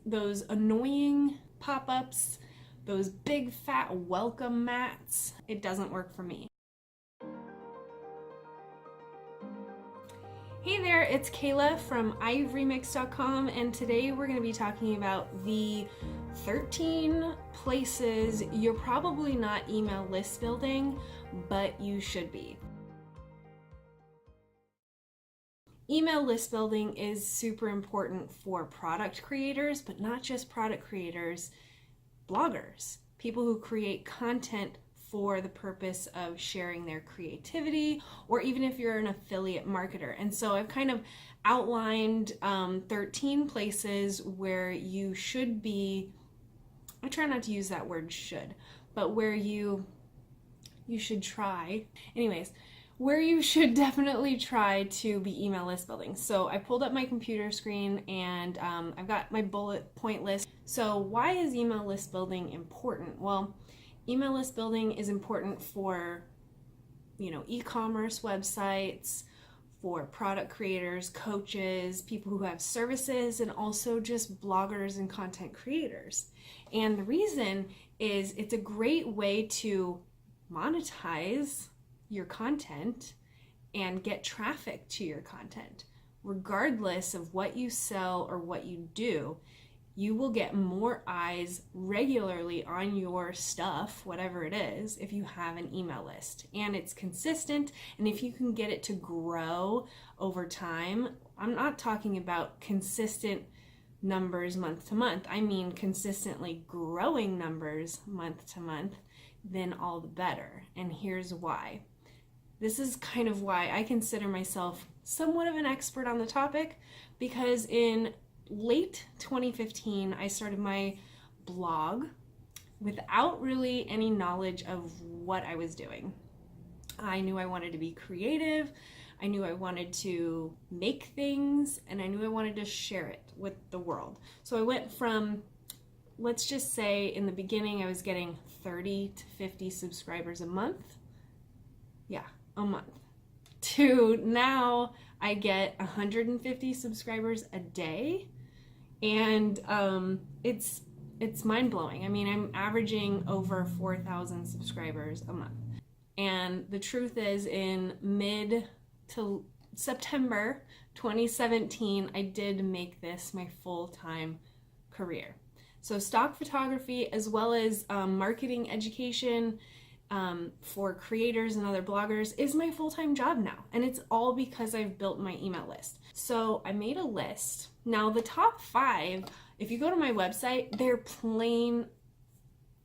those annoying pop-ups, those big fat welcome mats, it doesn't work for me. Hey there, it's Kayla from ivoremix.com, and today we're going to be talking about the 13 places you're probably not email list building, but you should be. Email list building is super important for product creators, but not just product creators, bloggers, people who create content for the purpose of sharing their creativity, or even if you're an affiliate marketer. And so I've kind of outlined 13 places where you should be, I try not to use that word should, but where you should try. Anyways, where you should definitely try to be email list building. So I pulled up my computer screen and I've got my bullet point list. So why is email list building important? Well, email list building is important for, e-commerce websites, for product creators, coaches, people who have services, and also just bloggers and content creators. And the reason is it's a great way to monetize your content and get traffic to your content. Regardless of what you sell or what you do, you will get more eyes regularly on your stuff, whatever it is, if you have an email list and it's consistent. And if you can get it to grow over time, I'm not talking about consistent numbers month to month. I mean consistently growing numbers month to month, then all the better. And here's why. This is kind of why I consider myself somewhat of an expert on the topic, because in late 2015, I started my blog without really any knowledge of what I was doing. I knew I wanted to be creative, I knew I wanted to make things, and I knew I wanted to share it with the world. So I went from, let's just say in the beginning I was getting 30 to 50 subscribers a month. Yeah, a month. To now I get 150 subscribers a day. And it's mind-blowing. I mean, I'm averaging over 4,000 subscribers a month. And the truth is, in mid to September 2017, I did make this my full-time career. So stock photography, as well as marketing education for creators and other bloggers, is my full-time job now. And it's all because I've built my email list. So I made a list. Now the top 5, if you go to my website, they're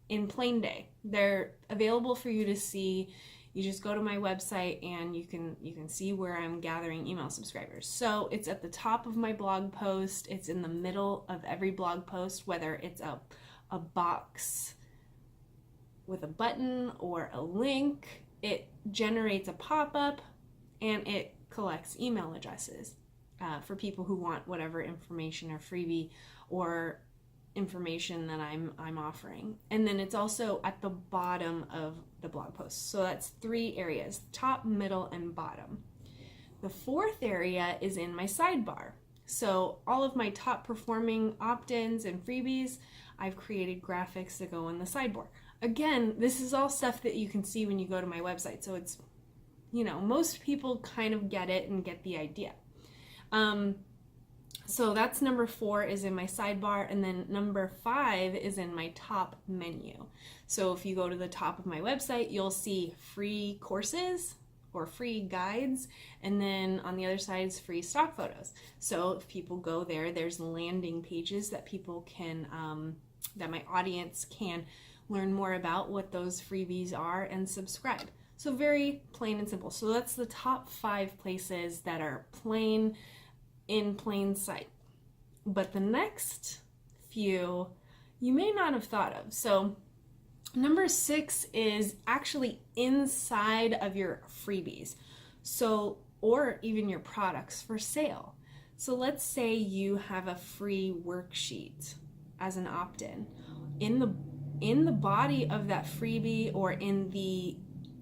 in plain day. They're available for you to see. You just go to my website and you can see where I'm gathering email subscribers. So it's at the top of my blog post. It's in the middle of every blog post, whether it's a box with a button or a link. It generates a pop-up and it collects email addresses for people who want whatever information or freebie or information that I'm offering. And then it's also at the bottom of the blog post. So that's 3 areas: top, middle, and bottom. The 4th area is in my sidebar. So all of my top performing opt-ins and freebies, I've created graphics that go on the sidebar. Again, this is all stuff that you can see when you go to my website. So it's, most people kind of get it and get the idea. So that's number 4 is in my sidebar, and then number 5 is in my top menu. So if you go to the top of my website, you'll see free courses or free guides, and then on the other side is free stock photos. So if people go there, there's landing pages that people can, that my audience can learn more about what those freebies are and subscribe. So very plain and simple. So that's the top 5 places that are in plain sight. But the next few you may not have thought of. So number 6 is actually inside of your freebies. So, or even your products for sale. So let's say you have a free worksheet as an opt-in. In the body of that freebie, or in the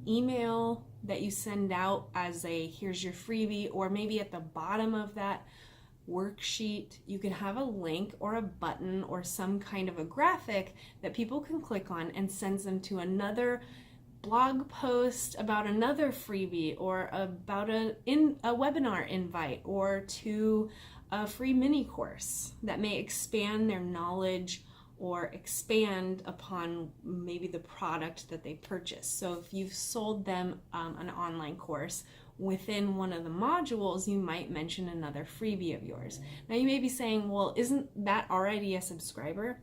email that you send out as a here's your freebie, or maybe at the bottom of that worksheet. You can have a link or a button or some kind of a graphic that people can click on and sends them to another blog post about another freebie, or about a webinar invite, or to a free mini course that may expand their knowledge or expand upon maybe the product that they purchased. So if you've sold them an online course, within one of the modules, you might mention another freebie of yours. Now you may be saying, well, isn't that already a subscriber?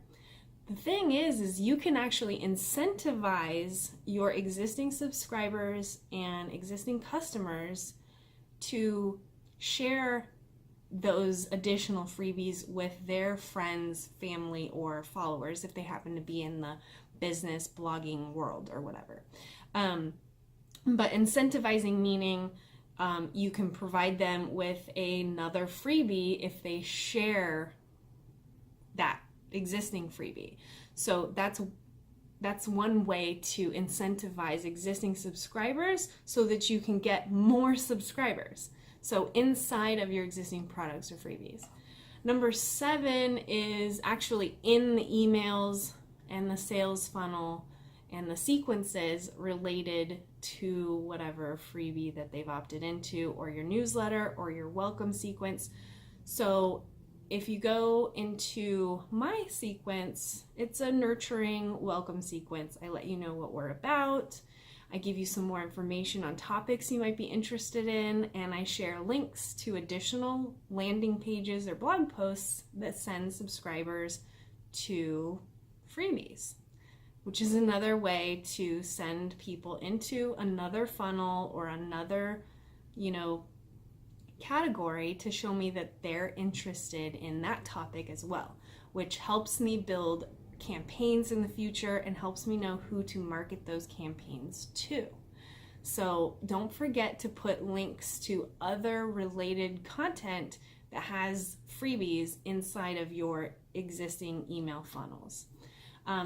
The thing is you can actually incentivize your existing subscribers and existing customers to share those additional freebies with their friends, family, or followers if they happen to be in the business blogging world or whatever. But incentivizing meaning you can provide them with another freebie if they share that existing freebie. So that's one way to incentivize existing subscribers so that you can get more subscribers. So inside of your existing products or freebies. Number 7 is actually in the emails and the sales funnel and the sequences related to whatever freebie that they've opted into, or your newsletter or your welcome sequence. So if you go into my sequence, it's a nurturing welcome sequence. I let you know what we're about. I give you some more information on topics you might be interested in, and I share links to additional landing pages or blog posts that send subscribers to freebies, which is another way to send people into another funnel or another, category to show me that they're interested in that topic as well, which helps me build campaigns in the future and helps me know who to market those campaigns to. So don't forget to put links to other related content that has freebies inside of your existing email funnels.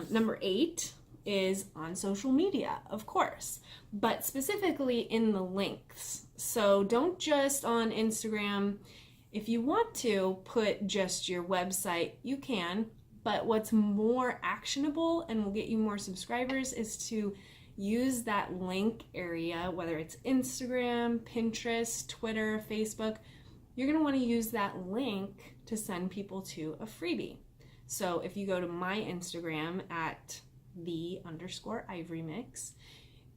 Number 8 is on social media, of course, but specifically in the links. So don't just on Instagram. If you want to put just your website, you can, but what's more actionable and will get you more subscribers is to use that link area, whether it's Instagram, Pinterest, Twitter, Facebook. You're going to want to use that link to send people to a freebie. So if you go to my Instagram at _IvoryMix,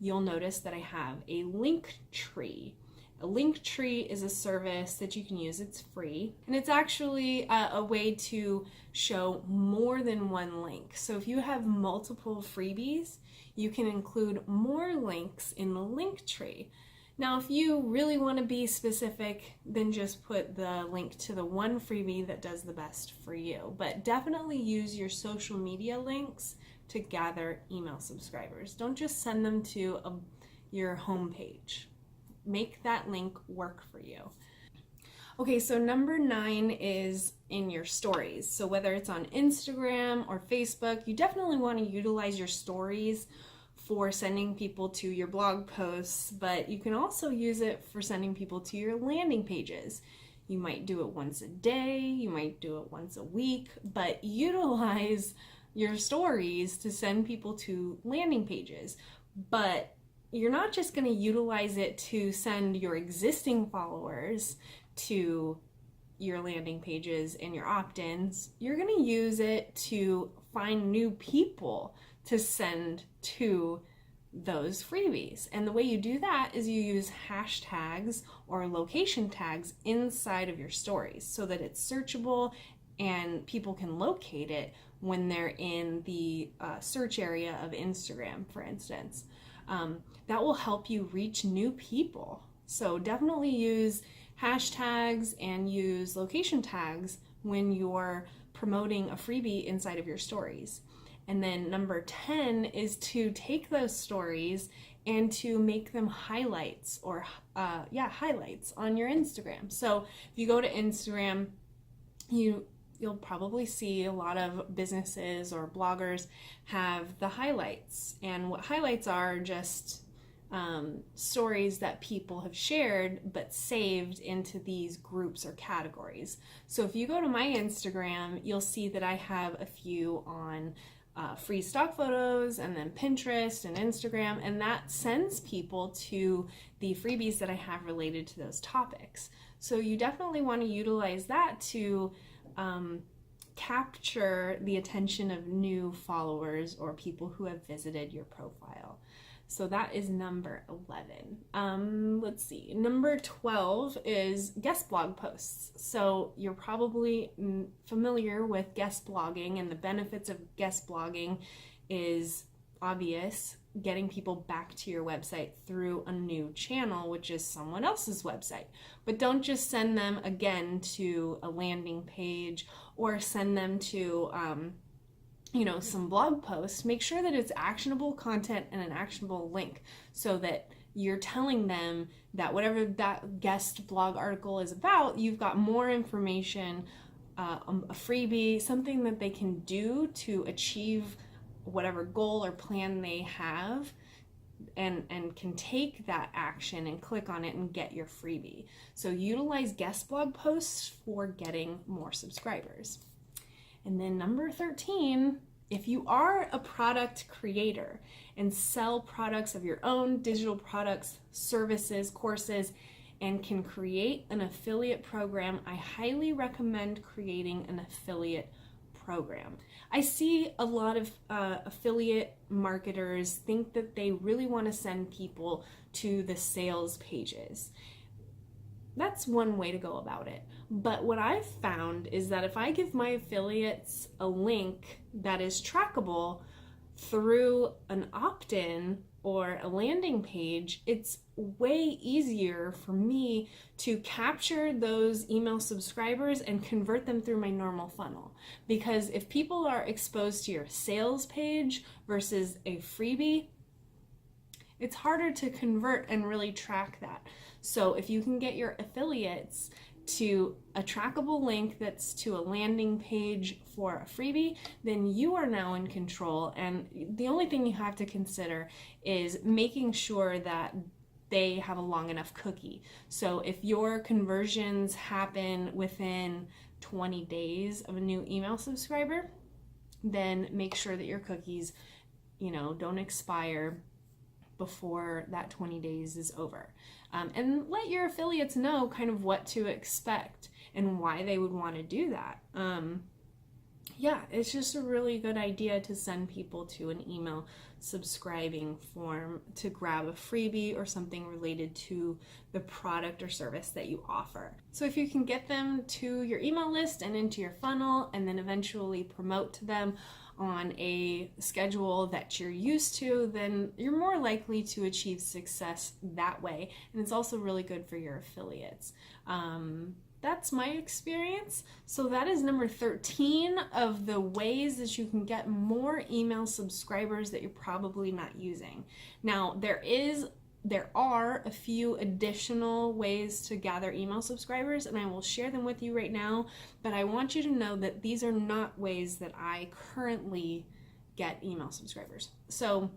you'll notice that I have a link tree. A link tree is a service that you can use. It's free, and it's actually a way to show more than one link. So if you have multiple freebies, you can include more links in the link tree. Now, if you really want to be specific, then just put the link to the one freebie that does the best for you. But definitely use your social media links to gather email subscribers. Don't just send them to your homepage. Make that link work for you. Okay, so number 9 is in your stories. So whether it's on Instagram or Facebook, you definitely want to utilize your stories for sending people to your blog posts, but you can also use it for sending people to your landing pages. You might do it once a day, you might do it once a week, but utilize your stories to send people to landing pages. But you're not just going to utilize it to send your existing followers to your landing pages and your opt-ins. You're going to use it to find new people to send to those freebies. And the way you do that is you use hashtags or location tags inside of your stories so that it's searchable and people can locate it when they're in the search area of Instagram, for instance. That will help you reach new people. So definitely use hashtags and use location tags when you're promoting a freebie inside of your stories. And then number 10 is to take those stories and to make them highlights or highlights on your Instagram. So if you go to Instagram, you'll probably see a lot of businesses or bloggers have the highlights. And what highlights are just stories that people have shared but saved into these groups or categories. So if you go to my Instagram, you'll see that I have a few on free stock photos, and then Pinterest and Instagram, and that sends people to the freebies that I have related to those topics. So you definitely want to utilize that to capture the attention of new followers or people who have visited your profile. So that is number 11. Let's see. Number 12 is guest blog posts. So you're probably familiar with guest blogging, and the benefits of guest blogging is obvious: getting people back to your website through a new channel, which is someone else's website. But don't just send them again to a landing page or send them to some blog post. Make sure that it's actionable content and an actionable link, so that you're telling them that whatever that guest blog article is about, you've got more information, a freebie, something that they can do to achieve whatever goal or plan they have, and can take that action and click on it and get your freebie. So utilize guest blog posts for getting more subscribers. And then number 13, if you are a product creator and sell products of your own, digital products, services, courses, and can create an affiliate program, I highly recommend creating an affiliate program. I see a lot of affiliate marketers think that they really want to send people to the sales pages. That's one way to go about it. But what I've found is that if I give my affiliates a link that is trackable through an opt-in or a landing page, it's way easier for me to capture those email subscribers and convert them through my normal funnel. Because if people are exposed to your sales page versus a freebie, it's harder to convert and really track that. So if you can get your affiliates to a trackable link that's to a landing page for a freebie, then you are now in control. And the only thing you have to consider is making sure that they have a long enough cookie. So if your conversions happen within 20 days of a new email subscriber, then make sure that your cookies, don't expire before that 20 days is over. And let your affiliates know kind of what to expect and why they would want to do that. It's just a really good idea to send people to an email subscribing form to grab a freebie or something related to the product or service that you offer. So if you can get them to your email list and into your funnel, and then eventually promote to them on a schedule that you're used to, then you're more likely to achieve success that way. And it's also really good for your affiliates. That's my experience. So that is number 13 of the ways that you can get more email subscribers that you're probably not using. Now, there are a few additional ways to gather email subscribers, and I will share them with you right now, but I want you to know that these are not ways that I currently get email subscribers. So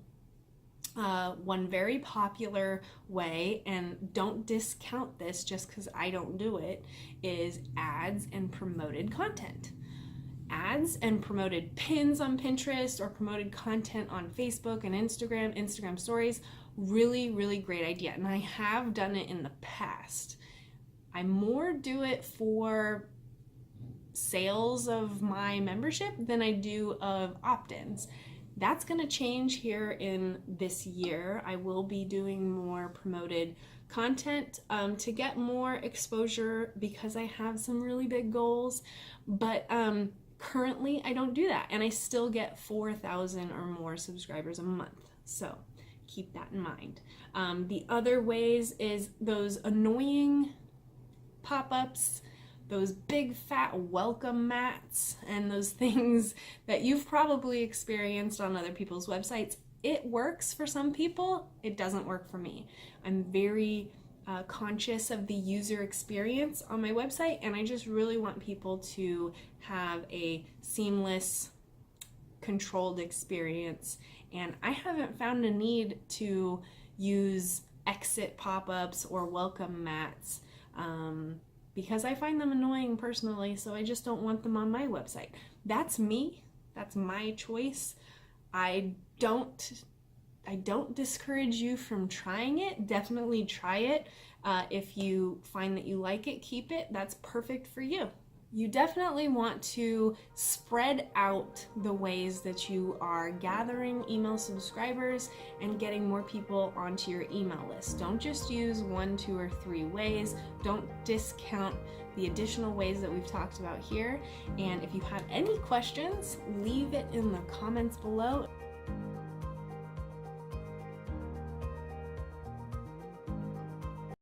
one very popular way, and don't discount this just because I don't do it, is ads and promoted content. Ads and promoted pins on Pinterest or promoted content on Facebook and Instagram stories. Really, really great idea. And I have done it in the past. I more do it for sales of my membership than I do of opt-ins. That's going to change here in this year. I will be doing more promoted content to get more exposure because I have some really big goals. But currently I don't do that, and I still get 4,000 or more subscribers a month. So keep that in mind. The other ways is those annoying pop-ups, those big fat welcome mats, and those things that you've probably experienced on other people's websites. It works for some people, it doesn't work for me. I'm very conscious of the user experience on my website, and I just really want people to have a seamless, controlled experience. And I haven't found a need to use exit pop-ups or welcome mats because I find them annoying personally, so I just don't want them on my website. That's me. That's my choice. I don't discourage you from trying it. Definitely try it. If you find that you like it, keep it. That's perfect for you. You definitely want to spread out the ways that you are gathering email subscribers and getting more people onto your email list. Don't just use 1, 2, or 3 ways. Don't discount the additional ways that we've talked about here. And if you have any questions, leave it in the comments below.